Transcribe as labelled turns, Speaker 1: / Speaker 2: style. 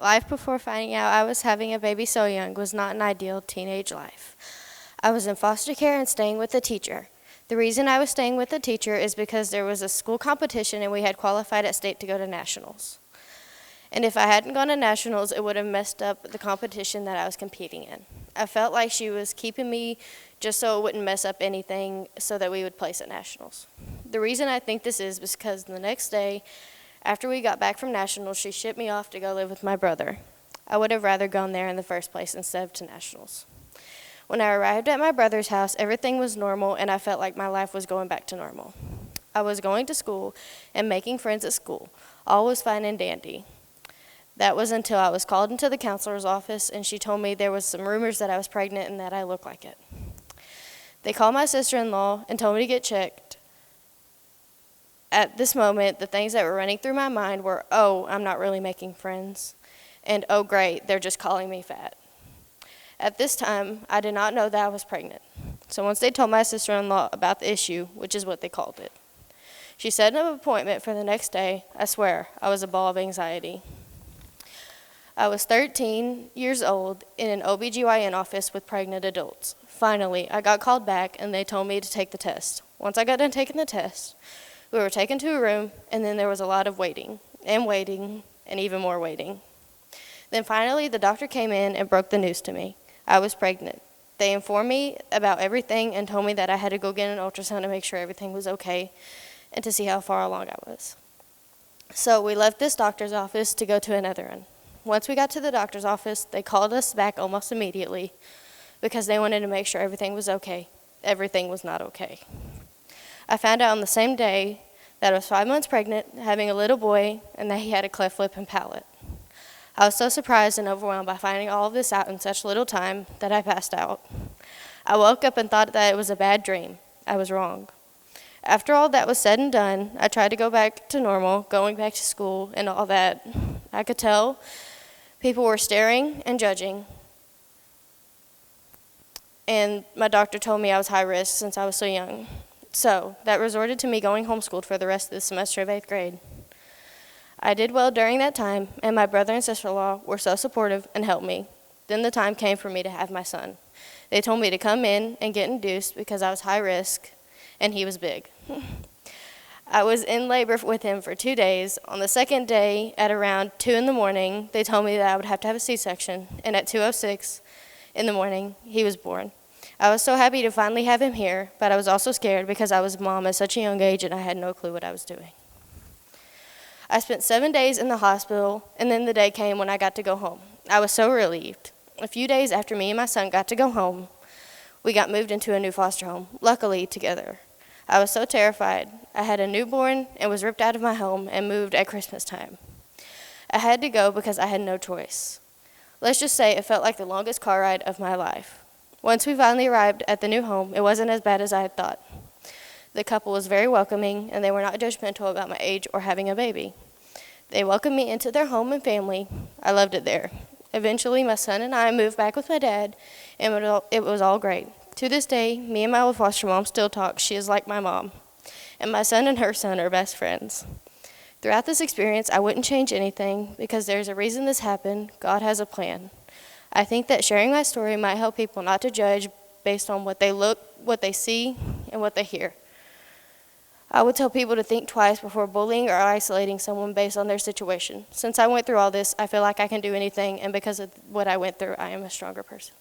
Speaker 1: Life before finding out I was having a baby so young was not an ideal teenage life. I was in foster care and staying with a teacher. The reason I was staying with the teacher is because there was a school competition and we had qualified at state to go to nationals. And if I hadn't gone to nationals, it would have messed up the competition that I was competing in. I felt like she was keeping me just so it wouldn't mess up anything so that we would place at nationals. The reason I think this is because the next day, after we got back from nationals, she shipped me off to go live with my brother. I would have rather gone there in the first place instead of to nationals. When I arrived at my brother's house, everything was normal and I felt like my life was going back to normal. I was going to school and making friends at school. All was fine and dandy. That was until I was called into the counselor's office and she told me there was some rumors that I was pregnant and that I looked like it. They called my sister-in-law and told me to get checked. At this moment, the things that were running through my mind were, oh, I'm not really making friends, and oh, great, they're just calling me fat. At this time, I did not know that I was pregnant. So once they told my sister-in-law about the issue, which is what they called it, she set an appointment for the next day. I swear, I was a ball of anxiety. I was 13 years old in an OBGYN office with pregnant adults. Finally, I got called back and they told me to take the test. Once I got done taking the test, we were taken to a room and then there was a lot of waiting and even more waiting. Then finally, the doctor came in and broke the news to me. I was pregnant. They informed me about everything and told me that I had to go get an ultrasound to make sure everything was okay and to see how far along I was. So we left this doctor's office to go to another one. Once we got to the doctor's office, they called us back almost immediately because they wanted to make sure everything was okay. Everything was not okay. I found out on the same day that I was 5 months pregnant, having a little boy, and that he had a cleft lip and palate. I was so surprised and overwhelmed by finding all of this out in such little time that I passed out. I woke up and thought that it was a bad dream. I was wrong. After all that was said and done, I tried to go back to normal, going back to school and all that. I could tell people were staring and judging, and my doctor told me I was high risk since I was so young. So that resorted to me going homeschooled for the rest of the semester of 8th grade. I did well during that time, and my brother and sister-in-law were so supportive and helped me. Then the time came for me to have my son. They told me to come in and get induced because I was high risk, and he was big. I was in labor with him for 2 days. On the second day, at around 2 in the morning, they told me that I would have to have a C-section, and at 2:06 in the morning, he was born. I was so happy to finally have him here, but I was also scared because I was a mom at such a young age and I had no clue what I was doing. I spent 7 days in the hospital, and then the day came when I got to go home. I was so relieved. A few days after me and my son got to go home, we got moved into a new foster home, luckily together. I was so terrified. I had a newborn and was ripped out of my home and moved at Christmas time. I had to go because I had no choice. Let's just say it felt like the longest car ride of my life. Once we finally arrived at the new home, it wasn't as bad as I had thought. The couple was very welcoming, and they were not judgmental about my age or having a baby. They welcomed me into their home and family. I loved it there. Eventually, my son and I moved back with my dad, and it was all great. To this day, me and my old foster mom still talk. She is like my mom. And my son and her son are best friends. Throughout this experience, I wouldn't change anything because there's a reason this happened. God has a plan. I think that sharing my story might help people not to judge based on what they look, what they see, and what they hear. I would tell people to think twice before bullying or isolating someone based on their situation. Since I went through all this, I feel like I can do anything, and because of what I went through, I am a stronger person.